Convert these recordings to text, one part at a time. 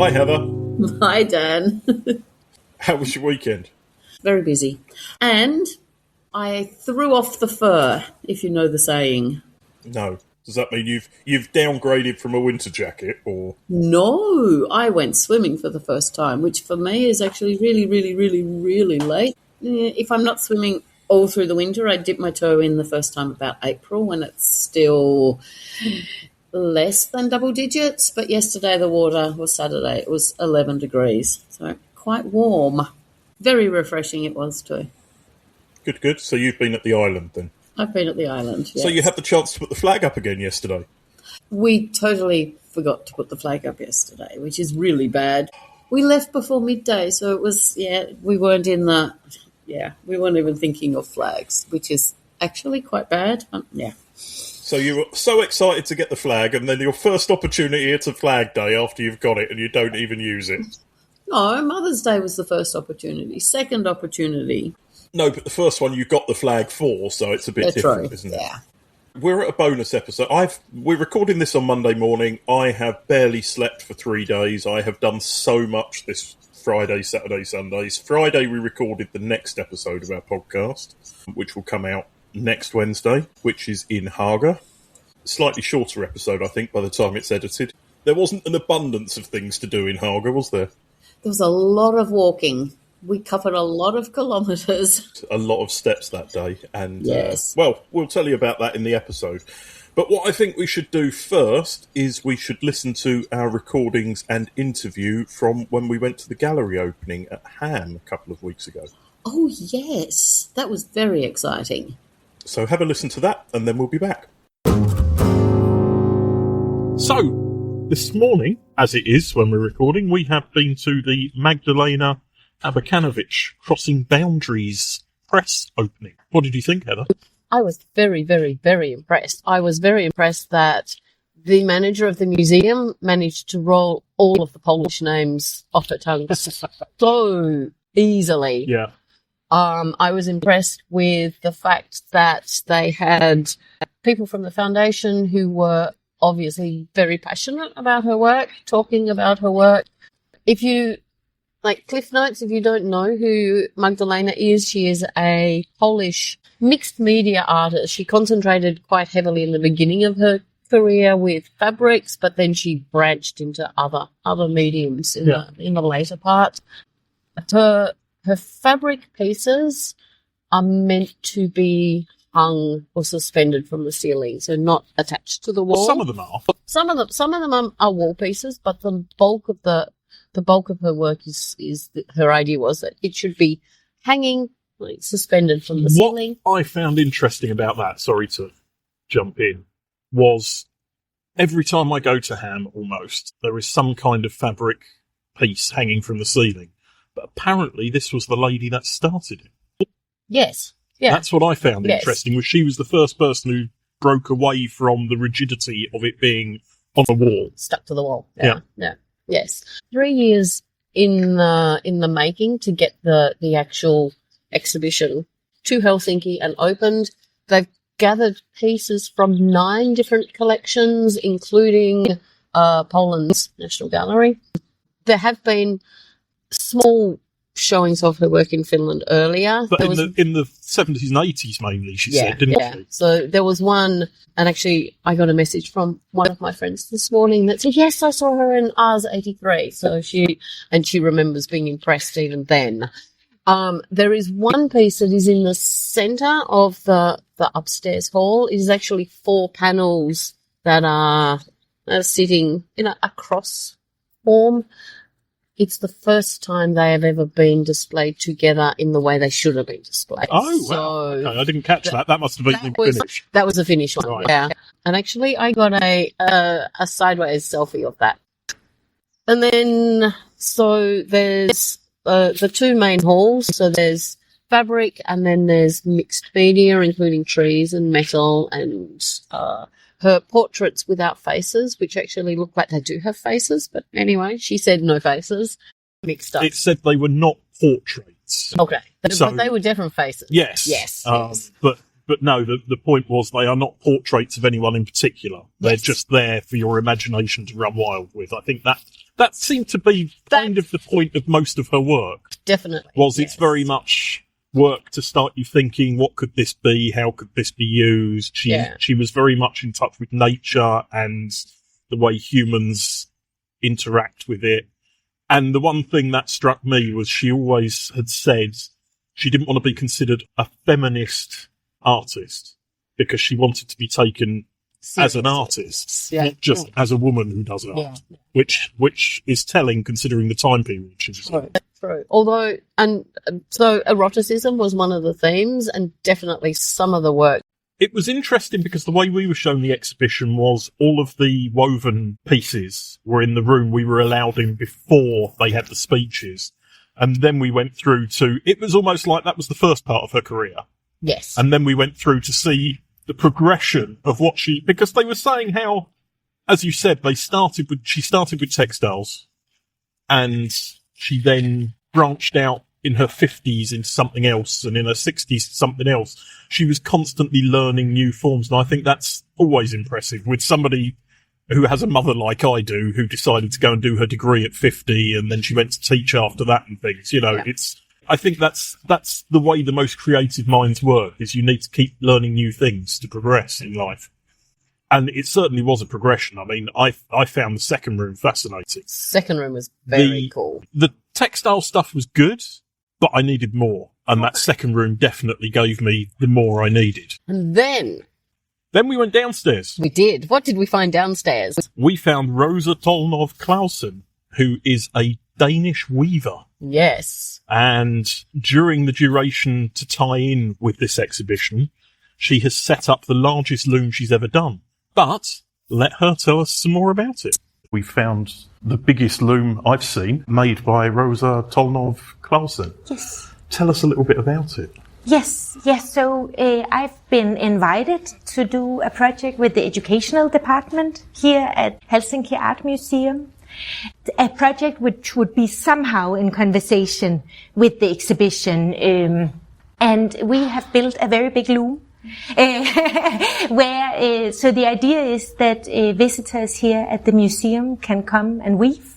Hi, Heather. Hi, Dan. How was your weekend? Very busy. And I threw off the fur, if you know the saying. No. Does that mean you've downgraded from a winter jacket, or...? No, I went swimming for the first time, which for me is actually really, really, really, really late. If I'm not swimming all through the winter, I dip my toe in the first time about April when it's still less than double digits. But yesterday Saturday, it was 11 degrees. So quite warm. Very refreshing it was too. Good. So you've been at the island then? I've been at the island, yes. So you had the chance to put the flag up again yesterday? We totally forgot to put the flag up yesterday, which is really bad. We left before midday, so it was, we weren't we weren't even thinking of flags, which is actually quite bad. So you were so excited to get the flag, and then your first opportunity, it's a flag day after you've got it, and you don't even use it. No, Mother's Day was the first opportunity. Second opportunity. No, but the first one you got the flag for, so it's a bit different, isn't it? Yeah. We're at a bonus episode. We're recording this on Monday morning. I have barely slept for 3 days. I have done so much this Friday, Saturday, Sundays. Friday, we recorded the next episode of our podcast, which will come out next Wednesday, which is in Haga. Slightly shorter episode, I think, by the time it's edited. There wasn't an abundance of things to do in Haga, was there? There was a lot of walking. We covered a lot of kilometres. A lot of steps that day. And, yes. We'll tell you about that in the episode. But what I think we should do first is we should listen to our recordings and interview from when we went to the gallery opening at Ham a couple of weeks ago. Oh, yes. That was very exciting. So have a listen to that, and then we'll be back. So, this morning, as it is when we're recording, we have been to the Magdalena Abakanowicz Crossing Boundaries press opening. What did you think, Heather? I was very, very, very impressed. I was very impressed that the manager of the museum managed to roll all of the Polish names off her tongue so easily. Yeah. I was impressed with the fact that they had people from the foundation who were obviously very passionate about her work, talking about her work. If you... Like Cliff Notes, if you don't know who Magdalena is, she is a Polish mixed media artist. She concentrated quite heavily in the beginning of her career with fabrics, but then she branched into other mediums in the later part. Her fabric pieces are meant to be hung or suspended from the ceiling, so not attached to the wall. Well, some of them are. Some of them are wall pieces, but the bulk of her work is her idea was that it should be hanging, like suspended from the ceiling. What I found interesting about that, sorry to jump in, was every time I go to Ham, almost, there is some kind of fabric piece hanging from the ceiling. But apparently this was the lady that started it. Yes. Yeah. That's what I found interesting, was she was the first person who broke away from the rigidity of it being on the wall. Stuck to the wall. Yeah. Yes. 3 years in the making to get the actual exhibition to Helsinki and opened. They've gathered pieces from 9 different collections, including Poland's National Gallery. There have been small showings of her work in Finland earlier. But in the 70s and 80s mainly, she said, didn't she? So there was one, and actually I got a message from one of my friends this morning that said, yes, I saw her in Ars 83. So she remembers being impressed even then. There is one piece that is in the centre of the upstairs hall. It is actually 4 panels that are sitting in a cross form. It's the first time they have ever been displayed together in the way they should have been displayed. Oh, wow. Okay, I didn't catch that. That must have been the finish. That was a finish one, right. Yeah. And actually, I got a sideways selfie of that. And then, so there's the 2 main halls. So there's fabric, and then there's mixed media, including trees and metal, and her portraits without faces, which actually look like they do have faces. But anyway, she said no faces. Mixed up. It said they were not portraits. Okay. But they were different faces. Yes. Yes. But But no, the point was they are not portraits of anyone in particular. They're just there for your imagination to run wild with. I think that seemed to be kind of the point of most of her work. Definitely. It's very much work to start you thinking, what could this be? How could this be used? She was very much in touch with nature and the way humans interact with it. And the one thing that struck me was she always had said she didn't want to be considered a feminist artist because she wanted to be taken as an artist, not just as a woman who does art, which is telling considering the time period she was in. True. Although, and so eroticism was one of the themes, and definitely some of the work. It was interesting because the way we were shown the exhibition was all of the woven pieces were in the room we were allowed in before they had the speeches. And then we went through to, it was almost like that was the first part of her career. Yes. And then we went through to see the progression of what because they were saying how, as you said, she started with textiles and she then branched out in her 50s into something else and in her 60s something else. She was constantly learning new forms. And I think that's always impressive with somebody who has a mother like I do, who decided to go and do her degree at 50 and then she went to teach after that and things. I think that's the way the most creative minds work, is you need to keep learning new things to progress in life. And it certainly was a progression. I mean, I found the second room fascinating. Second room was very cool. The textile stuff was good, but I needed more. And that second room definitely gave me the more I needed. And then we went downstairs. We did. What did we find downstairs? We found Rosa Tolnov Clausen, who is a Danish weaver. Yes. And during the duration to tie in with this exhibition, she has set up the largest loom she's ever done. But let her tell us some more about it. We found the biggest loom I've seen made by Rosa Tolnov Clausen. Yes. Tell us a little bit about it. Yes. So I've been invited to do a project with the educational department here at Helsinki Art Museum. A project which would be somehow in conversation with the exhibition. And we have built a very big loom. So the idea is that visitors here at the museum can come and weave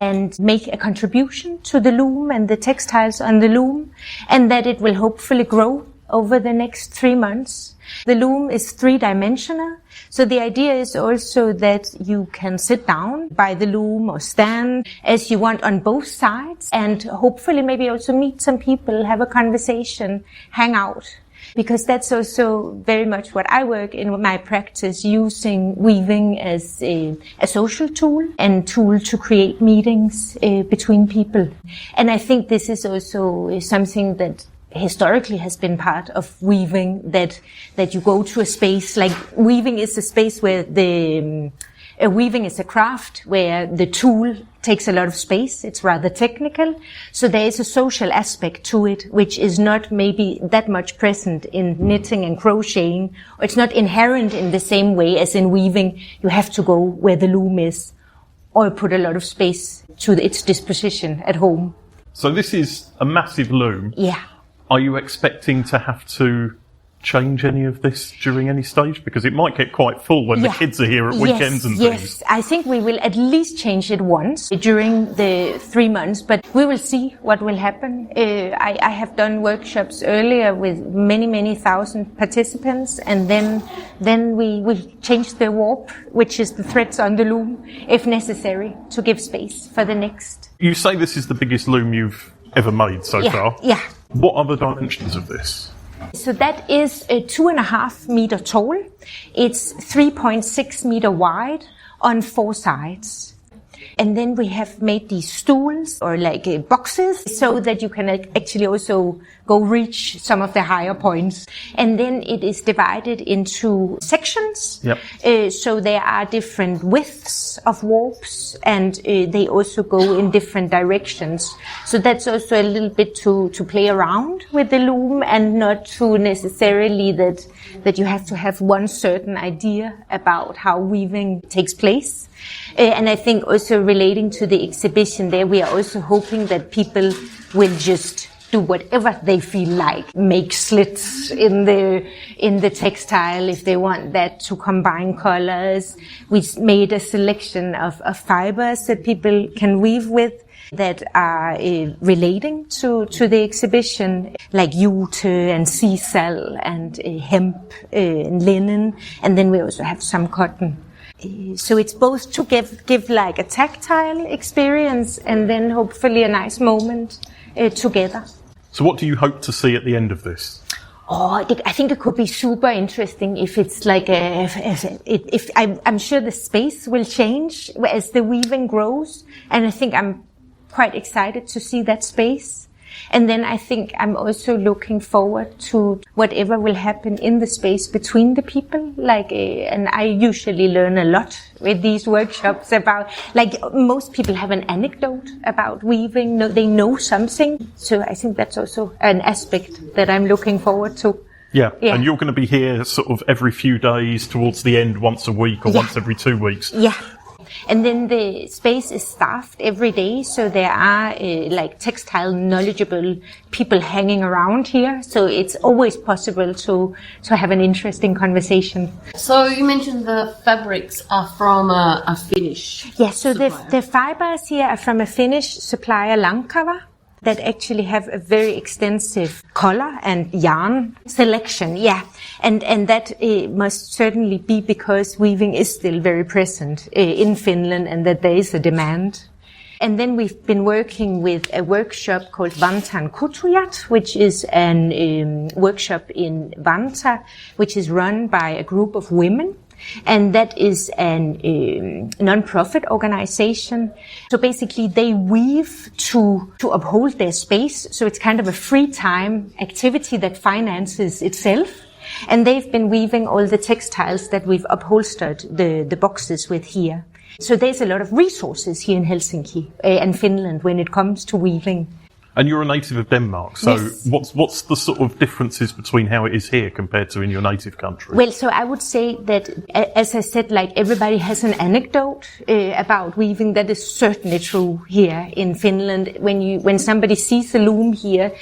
and make a contribution to the loom and the textiles on the loom, and that it will hopefully grow over the next 3 months. The loom is 3-dimensional, so the idea is also that you can sit down by the loom or stand as you want on both sides, and hopefully maybe also meet some people, have a conversation, hang out. Because that's also very much what I work in my practice, using weaving as a social tool and tool to create meetings between people. And I think this is also something that historically has been part of weaving, that you go to a space, like weaving is a space where weaving is a craft where the tool takes a lot of space. It's rather technical. So there is a social aspect to it, which is not maybe that much present in knitting and crocheting, or it's not inherent in the same way as in weaving. You have to go where the loom is, or put a lot of space to its disposition at home. So this is a massive loom. Yeah. Are you expecting to have to change any of this during any stage? Because it might get quite full when the kids are here at weekends and things. Yes, I think we will at least change it once during the 3 months, but we will see what will happen. I have done workshops earlier with many thousand participants, and then we will change the warp, which is the threads on the loom, if necessary, to give space for the next. You say this is the biggest loom you've ever made so far. Yeah. What are the dimensions of this? So that is 2.5 meter tall. It's 3.6 meter wide on 4 sides. And then we have made these stools or like boxes so that you can actually also go reach some of the higher points. And then it is divided into sections. Yep. So there are different widths of warps, and they also go in different directions. So that's also a little bit to play around with the loom, and not to necessarily that you have to have one certain idea about how weaving takes place. And I think also relating to the exhibition there, we are also hoping that people will just do whatever they feel like. Make slits in the textile if they want that, to combine colors. We made a selection of fibers that people can weave with that are relating to the exhibition, like jute and sisal and hemp and linen, and then we also have some cotton. So it's both to give like a tactile experience and then hopefully a nice moment together. So what do you hope to see at the end of this? Oh, I think it could be super interesting if it's like I'm sure the space will change as the weaving grows, and I think I'm quite excited to see that space. And then I think I'm also looking forward to whatever will happen in the space between the people. And I usually learn a lot with these workshops about, most people have an anecdote about weaving. They know something. So I think that's also an aspect that I'm looking forward to. Yeah, and you're going to be here sort of every few days towards the end, once a week or once every 2 weeks. Yeah. And then the space is staffed every day, so there are textile knowledgeable people hanging around here. So it's always possible to have an interesting conversation. So you mentioned the fabrics are from a Finnish supplier. The fibers here are from a Finnish supplier, Lankava, that actually have a very extensive color and yarn selection, and that must certainly be because weaving is still very present in Finland, and that there is a demand. And then we've been working with a workshop called Vantaan Kutujat, which is an workshop in Vantaa, which is run by a group of women. And that is a non-profit organization. So basically they weave to uphold their space. So it's kind of a free time activity that finances itself. And they've been weaving all the textiles that we've upholstered the boxes with here. So there's a lot of resources here in Helsinki and Finland when it comes to weaving. And you're a native of Denmark, so yes. What's the sort of differences between how it is here compared to in your native country? Well, so I would say that, as I said, everybody has an anecdote about weaving. That is certainly true here in Finland. When somebody sees a loom here,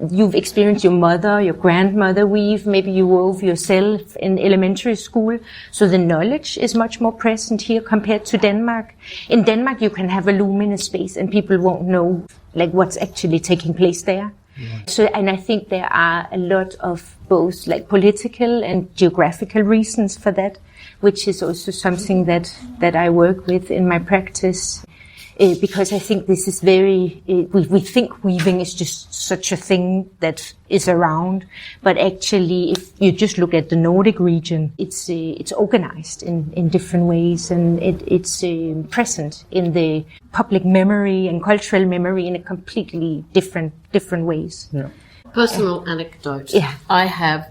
you've experienced your mother, your grandmother weave, maybe you wove yourself in elementary school. So the knowledge is much more present here compared to Denmark. In Denmark, you can have a loom in a space and people won't know what's actually taking place there. Yeah. So, and I think there are a lot of both political and geographical reasons for that, which is also something that I work with in my practice. Because I think this is we think weaving is just such a thing that is around, but actually if you just look at the Nordic region, it's organized in different ways, and it's present in the public memory and cultural memory in a completely different ways. Yeah. Personal anecdote. Yeah. I have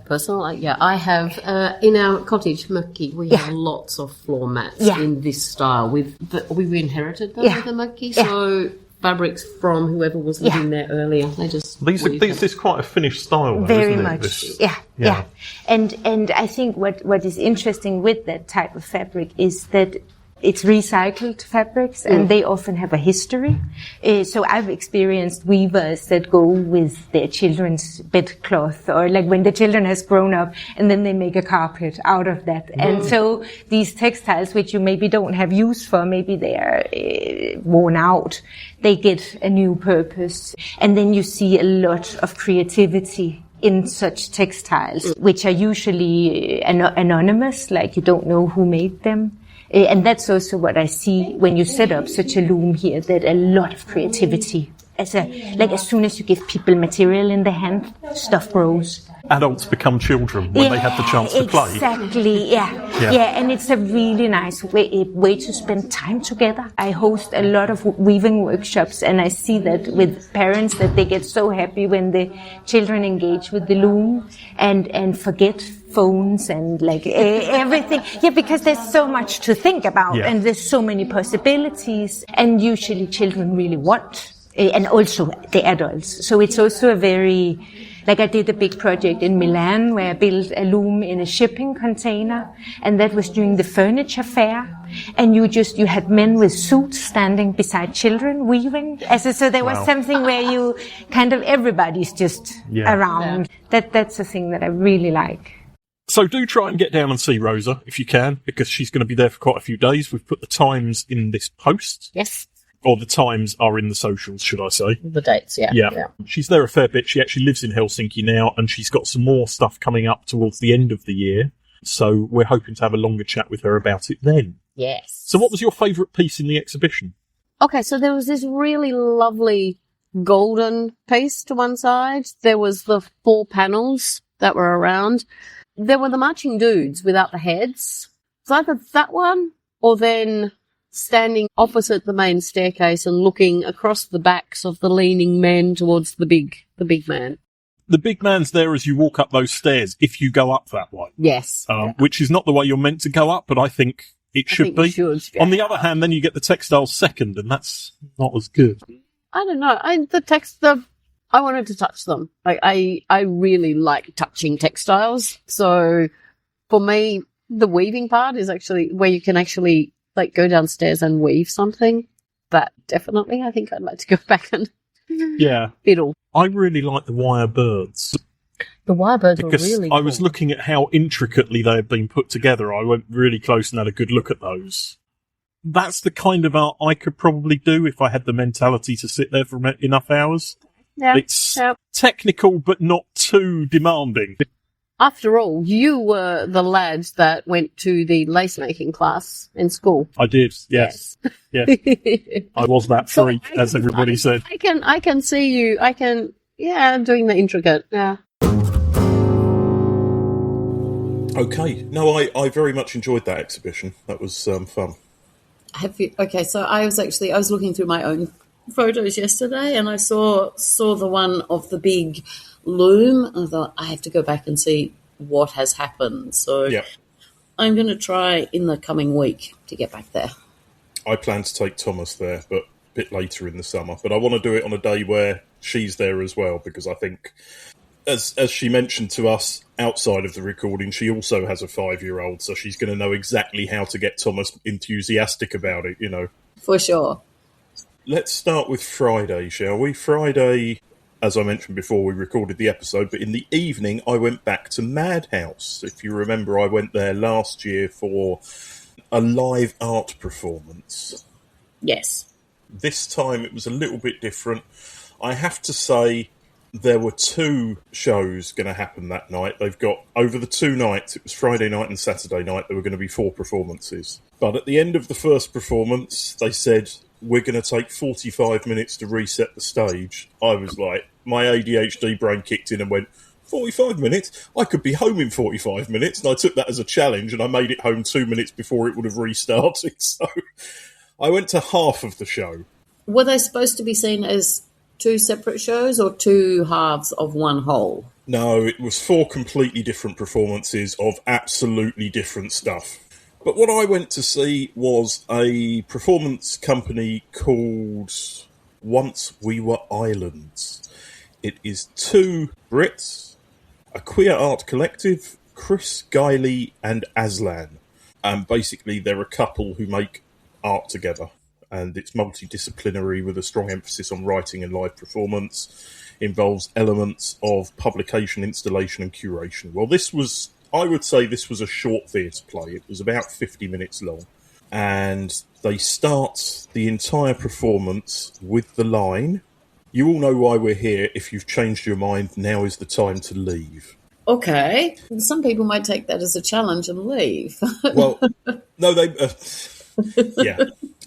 in our cottage, Mökki, we have lots of floor mats in this style. We've inherited them with the Mökki, so fabrics from whoever was living there earlier. They just This is quite a Finnish style, though, very isn't it? much. Yeah. And I think what is interesting with that type of fabric is that it's recycled fabrics, and they often have a history. So I've experienced weavers that go with their children's bedcloth, or when the children has grown up, and then they make a carpet out of that. And so these textiles, which you maybe don't have use for, maybe they are worn out, they get a new purpose. And then you see a lot of creativity in such textiles, which are usually anonymous, you don't know who made them. And that's also what I see when you set up such a loom here, that a lot of creativity. As soon as you give people material in the hand, stuff grows. Adults become children when they have the chance to play. Exactly, yeah. And it's a really nice way to spend time together. I host a lot of weaving workshops, and I see that with parents that they get so happy when the children engage with the loom and forget phones and everything. Yeah, because there's so much to think about, and there's so many possibilities, and usually children really want, and also the adults. So it's also a very Like I did a big project in Milan where I built a loom in a shipping container, and that was during the furniture fair. And you had men with suits standing beside children weaving. So there was something where you kind of everybody's just around. Yeah. That's a thing that I really like. So do try and get down and see Rosa if you can, because she's going to be there for quite a few days. We've put the times in this post. Yes. Or the times are in the socials, should I say. The dates, yeah. She's there a fair bit. She actually lives in Helsinki now, and she's got some more stuff coming up towards the end of the year. So we're hoping to have a longer chat with her about it then. Yes. So what was your favourite piece in the exhibition? Okay, so there was this really lovely golden piece to one side. There was the 4 panels that were around. There were the marching dudes without the heads. So either that one or then standing opposite the main staircase and looking across the backs of the leaning men towards the big man. The big man's there as you walk up those stairs, if you go up that way. Yes. Which is not the way you're meant to go up, but I think it should be. On the other hand, then you get the textile second, and that's not as good. I don't know. I wanted to touch them. I really like touching textiles. So for me, the weaving part is actually where you can actually go downstairs and weave something. But definitely, I think I'd like to go back and fiddle. I really like the wire birds. The wire birds were really cool. I was looking at how intricately they had been put together. I went really close and had a good look at those. That's the kind of art I could probably do if I had the mentality to sit there for enough hours. Yeah. It's technical, but not too demanding. After all, you were the lad that went to the lace making class in school. I did, yes. Yes. I was that freak, as everybody said. I can see you. Doing the intricate. Yeah. Okay. No, I very much enjoyed that exhibition. That was fun. Have you? Okay, so I was looking through my own photos yesterday, and I saw the one of the big loom. I thought I have to go back and see what has happened. So I'm going to try in the coming week to get back there. I plan to take Thomas there, but a bit later in the summer. But I want to do it on a day where she's there as well, because I think, as she mentioned to us outside of the recording, she also has a 5-year-old, so she's going to know exactly how to get Thomas enthusiastic about it, For sure. Let's start with Friday, shall we? Friday, as I mentioned before, we recorded the episode, but in the evening I went back to Madhouse. If you remember, I went there last year for a live art performance. Yes. This time it was a little bit different. I have to say, there were 2 shows going to happen that night. They've got, over the 2 nights, it was Friday night and Saturday night, there were going to be 4 performances. But at the end of the first performance, they said, we're going to take 45 minutes to reset the stage. I was like, my ADHD brain kicked in and went, 45 minutes? I could be home in 45 minutes. And I took that as a challenge, and I made it home 2 minutes before it would have restarted. So I went to half of the show. Were they supposed to be seen as 2 separate shows or 2 halves of one whole? No, it was 4 completely different performances of absolutely different stuff. But what I went to see was a performance company called Once We Were Islands. It is 2 Brits, a queer art collective, Chris, Guiley and Aslan. And basically they're a couple who make art together. And it's multidisciplinary with a strong emphasis on writing and live performance. Involves elements of publication, installation and curation. Well, I would say this was a short theatre play. It was about 50 minutes long. And they start the entire performance with the line, "You all know why we're here. If you've changed your mind, now is the time to leave." Okay. Some people might take that as a challenge and leave. Well, no, they... yeah,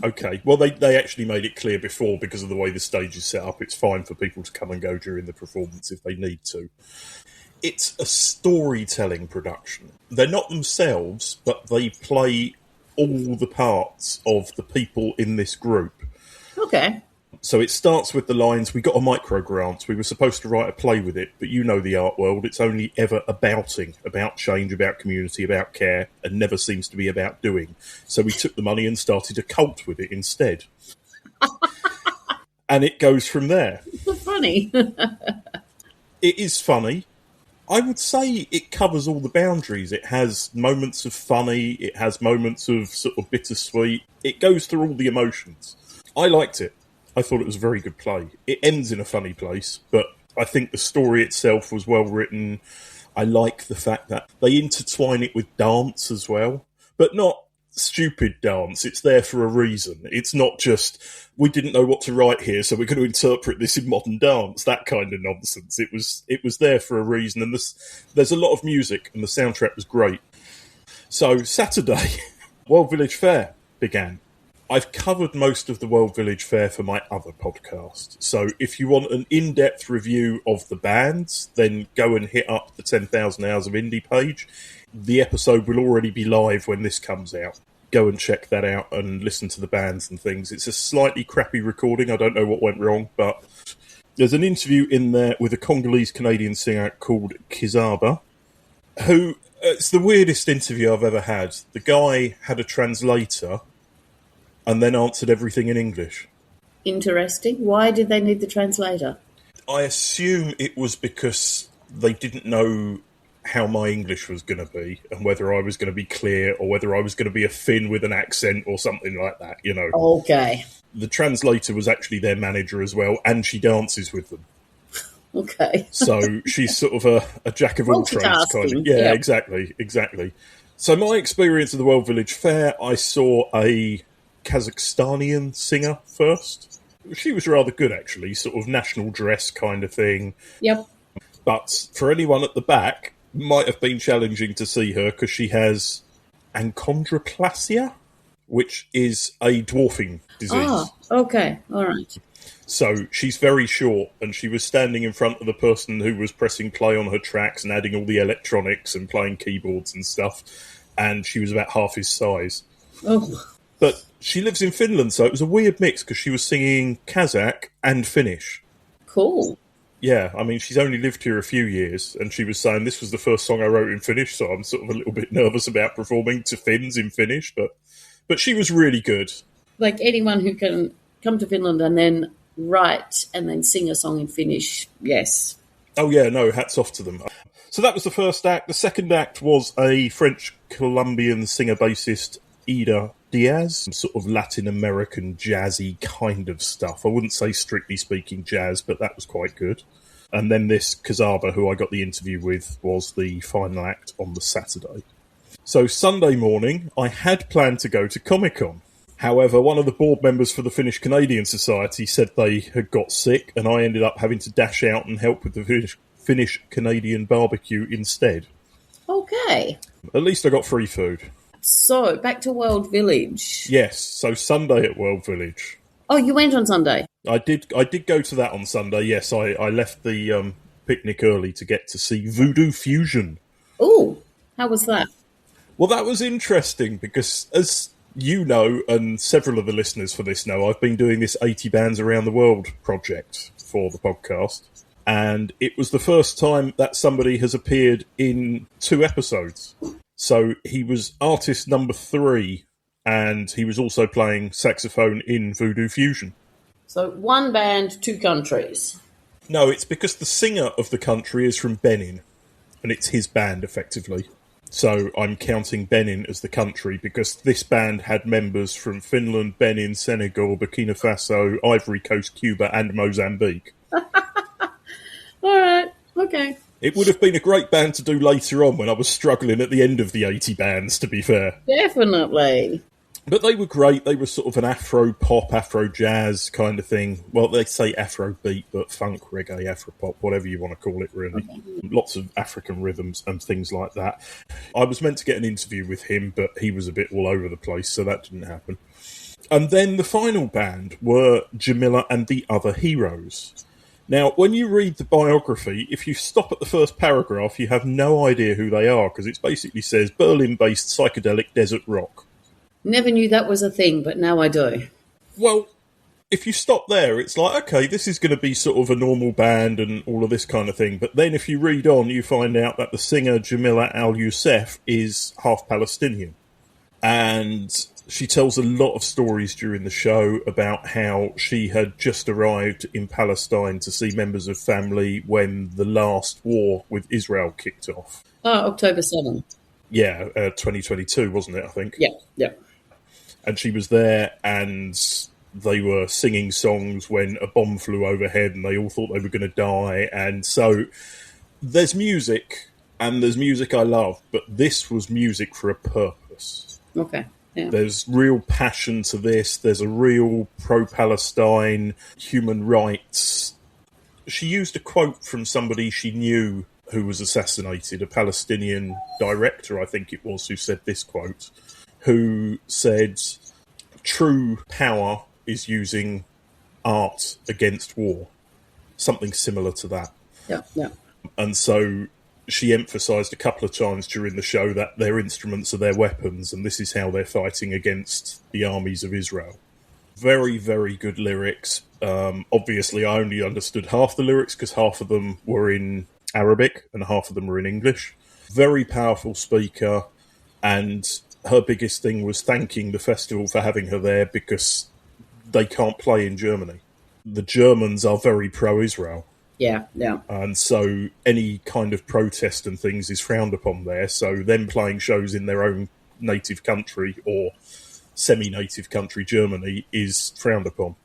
okay. Well, they actually made it clear before, because of the way the stage is set up, it's fine for people to come and go during the performance if they need to. It's a storytelling production. They're not themselves, but they play all the parts of the people in this group. Okay. So it starts with the lines, we got a micro grant, we were supposed to write a play with it, but you know the art world, it's only ever about change, about community, about care, and never seems to be about doing. So we took the money and started a cult with it instead. And it goes from there. Funny. It is funny. I would say it covers all the boundaries. It has moments of funny. It has moments of sort of bittersweet. It goes through all the emotions. I liked it. I thought it was a very good play. It ends in a funny place, but I think the story itself was well written. I like the fact that they intertwine it with dance as well, but not stupid dance. It's there for a reason. It's not just, we didn't know what to write here, so we're going to interpret this in modern dance, that kind of nonsense. It was there for a reason, and there's a lot of music, and the soundtrack was great. So Saturday, World Village Fair began. I've covered most of the World Village Fair for my other podcast. So if you want an in-depth review of the bands, then go and hit up the 10,000 Hours of Indie page. The episode will already be live when this comes out. Go and check that out and listen to the bands and things. It's a slightly crappy recording. I don't know what went wrong, but there's an interview in there with a Congolese-Canadian singer called Kizaba, who, it's the weirdest interview I've ever had. The guy had a translator and then answered everything in English. Interesting. Why did they need the translator? I assume it was because they didn't know how my English was going to be and whether I was going to be clear or whether I was going to be a Finn with an accent or something like that, you know. Okay. The translator was actually their manager as well, and she dances with them. Okay. So she's sort of a jack of all trades kind of. Yeah, yep. Exactly. So my experience of the World Village Fair, I saw a Kazakhstanian singer first. She was rather good, actually, sort of national dress kind of thing. Yep. But for anyone at the back, might have been challenging to see her because she has achondroplasia, which is a dwarfing disease. Oh, okay. All right. So she's very short, and she was standing in front of the person who was pressing play on her tracks and adding all the electronics and playing keyboards and stuff, and she was about half his size. Oh. But she lives in Finland, so it was a weird mix because she was singing Kazakh and Finnish. Cool. Yeah, I mean, she's only lived here a few years, and she was saying this was the first song I wrote in Finnish, so I'm sort of a little bit nervous about performing to Finns in Finnish, but she was really good. Like anyone who can come to Finland and then write and then sing a song in Finnish, yes. Oh yeah, no, hats off to them. So that was the first act. The second act was a French-Colombian singer-bassist, Ida Diaz, sort of Latin American jazzy kind of stuff. I wouldn't say strictly speaking jazz, but that was quite good. And then this Kazaba, who I got the interview with, was the final act on the Saturday. So Sunday morning, I had planned to go to Comic-Con. However, one of the board members for the Finnish Canadian Society said they had got sick, and I ended up having to dash out and help with the Finnish Canadian barbecue instead. Okay. At least I got free food. So, back to World Village. Yes, so Sunday at World Village. Oh, you went on Sunday? I did go to that on Sunday, yes. I left the picnic early to get to see Voodoo Fusion. Oh, how was that? Well, that was interesting because, as you know, and several of the listeners for this know, I've been doing this 80 Bands Around the World project for the podcast. And it was the first time that somebody has appeared in 2 episodes. So he was artist number 3, and he was also playing saxophone in Voodoo Fusion. So 1 band, 2 countries. No, it's because the singer of the country is from Benin, and it's his band, effectively. So I'm counting Benin as the country because this band had members from Finland, Benin, Senegal, Burkina Faso, Ivory Coast, Cuba, and Mozambique. All right, okay. It would have been a great band to do later on when I was struggling at the end of the 80 bands, to be fair. Definitely. But they were great. They were sort of an Afro-pop, Afro-jazz kind of thing. Well, they say Afro-beat, but funk, reggae, Afro-pop, whatever you want to call it, really. Okay. Lots of African rhythms and things like that. I was meant to get an interview with him, but he was a bit all over the place, so that didn't happen. And then the final band were Jamila and the Other Heroes. Now, when you read the biography, if you stop at the first paragraph, you have no idea who they are, because it basically says Berlin-based psychedelic desert rock. Never knew that was a thing, but now I do. Well, if you stop there, it's like, okay, this is going to be sort of a normal band and all of this kind of thing. But then if you read on, you find out that the singer Jamila Al-Youssef is half Palestinian. And she tells a lot of stories during the show about how she had just arrived in Palestine to see members of family when the last war with Israel kicked off. Oh, October 7th. Yeah, 2022, wasn't it, I think? Yeah. And she was there, and they were singing songs when a bomb flew overhead, and they all thought they were going to die. And so there's music, and there's music I love, but this was music for a purpose. Okay. Yeah. There's real passion to this. There's a real pro-Palestine, human rights. She used a quote from somebody she knew who was assassinated, a Palestinian director, I think it was, who said this quote, who said, "True power is using art against war." Something similar to that. Yeah. And so she emphasised a couple of times during the show that their instruments are their weapons, and this is how they're fighting against the armies of Israel. Very, very good lyrics. Obviously, I only understood half the lyrics because half of them were in Arabic and half of them were in English. Very powerful speaker, and her biggest thing was thanking the festival for having her there because they can't play in Germany. The Germans are very pro-Israel. Yeah. And so any kind of protest and things is frowned upon there. So them playing shows in their own native country or semi-native country, Germany, is frowned upon.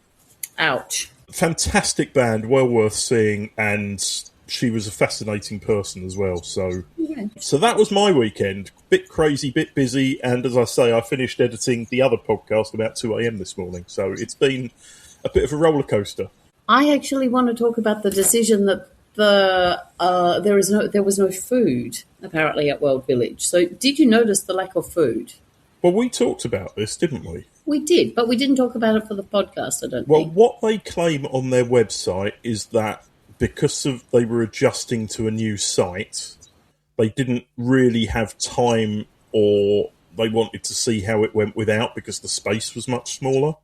Ouch. Fantastic band, well worth seeing, and she was a fascinating person as well. So that was my weekend. Bit crazy, bit busy, and as I say, I finished editing the other podcast about 2 a.m. this morning. So it's been a bit of a roller coaster. I actually want to talk about the decision that there was no food apparently at World Village. So did you notice the lack of food? Well, we talked about this, didn't we? We did, but we didn't talk about it for the podcast, I don't think. Well, what they claim on their website is that because they were adjusting to a new site, they didn't really have time, or they wanted to see how it went without because the space was much smaller.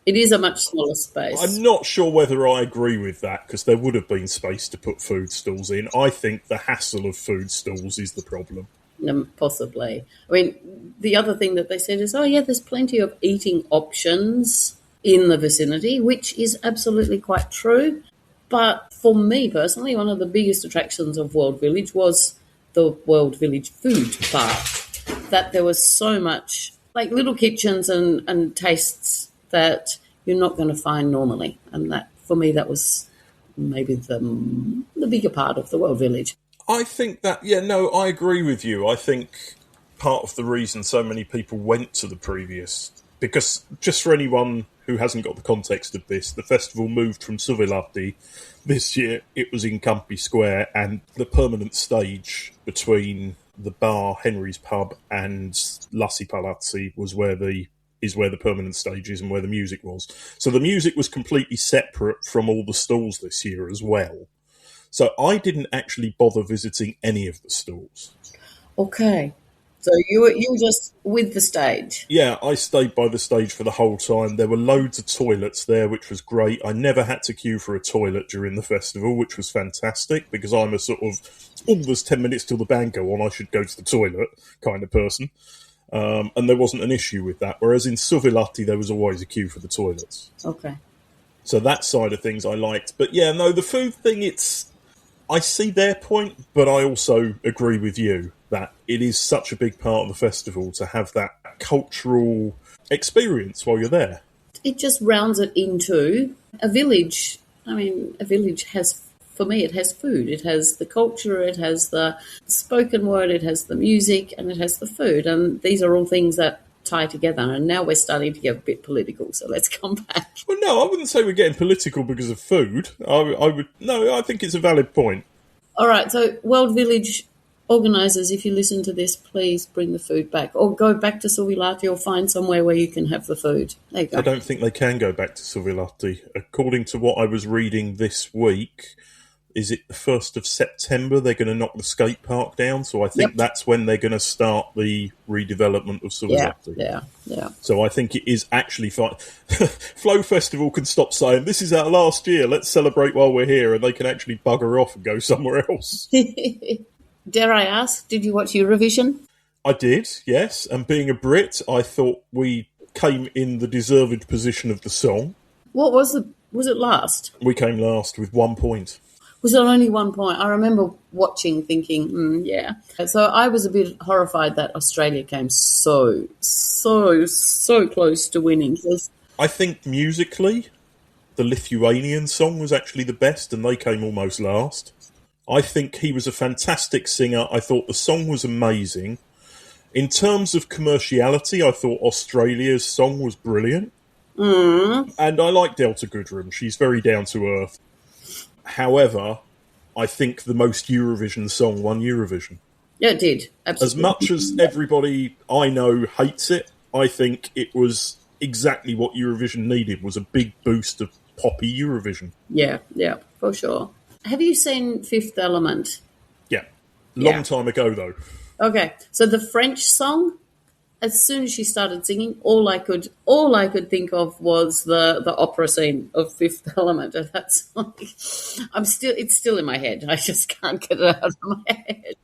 It is a much smaller space. I'm not sure whether I agree with that because there would have been space to put food stalls in. I think the hassle of food stalls is the problem. Possibly. I mean, the other thing that they said is, there's plenty of eating options in the vicinity, which is absolutely quite true. But for me personally, one of the biggest attractions of World Village was the World Village food part. That there was so much, like little kitchens and tastes that you're not going to find normally. And that, for me, that was maybe the bigger part of the World Village. I think that, I agree with you. I think part of the reason so many people went to the previous, because just for anyone who hasn't got the context of this, the festival moved from Suvilahti. This year it was in Campi Square, and the permanent stage between the bar, Henry's Pub, and Lassi Palazzi was where the permanent stage is and where the music was. So the music was completely separate from all the stalls this year as well. So I didn't actually bother visiting any of the stalls. Okay. So you were just with the stage? Yeah, I stayed by the stage for the whole time. There were loads of toilets there, which was great. I never had to queue for a toilet during the festival, which was fantastic, because I'm a sort of, there's 10 minutes till the band go on, I should go to the toilet kind of person. And there wasn't an issue with that. Whereas in Suvilahti, there was always a queue for the toilets. Okay. So that side of things I liked. But the food thing, I see their point, but I also agree with you that it is such a big part of the festival to have that cultural experience while you're there. It just rounds it into a village. I mean, a village has, for me, it has food. It has the culture, it has the spoken word, it has the music, and it has the food. And these are all things that tie together. And now we're starting to get a bit political, so let's come back. Well, no, I wouldn't say we're getting political because of food. I think it's a valid point. All right, so World Village organisers, if you listen to this, please bring the food back, or go back to Suvilahti, or find somewhere where you can have the food. There you go. I don't think they can go back to Suvilahti. According to what I was reading this week, is it the 1st of September they're going to knock the skate park down? So I think that's when they're going to start the redevelopment of Suvilahti. Yeah. So I think it is actually fine. Flow Festival can stop saying, this is our last year, let's celebrate while we're here, and they can actually bugger off and go somewhere else. Dare I ask, did you watch Eurovision? I did, yes. And being a Brit, I thought we came in the deserved position of the song. What was it last? We came last with 1 point. Was it only 1 point? I remember watching thinking, yeah. So I was a bit horrified that Australia came so close to winning. I think musically, the Lithuanian song was actually the best, and they came almost last. I think he was a fantastic singer. I thought the song was amazing. In terms of commerciality, I thought Australia's song was brilliant. And I like Delta Goodrem. She's very down to earth. However, I think the most Eurovision song won Eurovision. Yeah, it did. Absolutely. As much as everybody I know hates it, I think it was exactly what Eurovision needed, was a big boost of poppy Eurovision. Yeah, for sure. Have you seen Fifth Element? Yeah. Long time ago, though. Okay, so the French song, as soon as she started singing, all I could think of was the opera scene of Fifth Element, and that's like, it's still in my head. I just can't get it out of my head.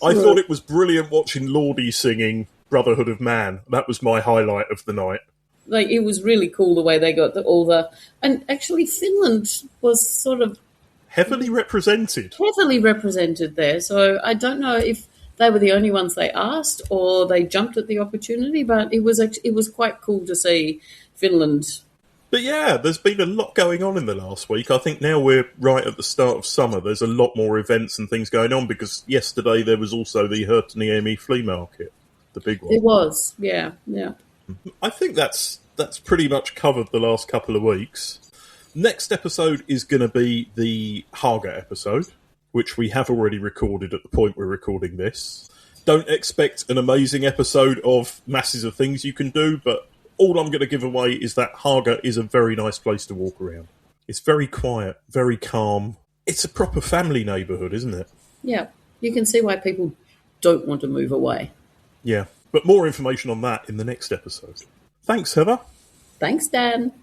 I thought it was brilliant watching Lordi singing Brotherhood of Man. That was my highlight of the night. Like, it was really cool the way they got and actually Finland was sort of heavily represented there. So I don't know if they were the only ones they asked or they jumped at the opportunity, but it was quite cool to see Finland. But yeah, there's been a lot going on in the last week. I think now we're right at the start of summer. There's a lot more events and things going on, because yesterday there was also the Hertoniemi flea market, the big one. It was, yeah. I think that's pretty much covered the last couple of weeks. Next episode is going to be the Haga episode, which we have already recorded at the point we're recording this. Don't expect an amazing episode of masses of things you can do, but all I'm going to give away is that Haga is a very nice place to walk around. It's very quiet, very calm. It's a proper family neighbourhood, isn't it? Yeah, you can see why people don't want to move away. Yeah, but more information on that in the next episode. Thanks, Heather. Thanks, Dan.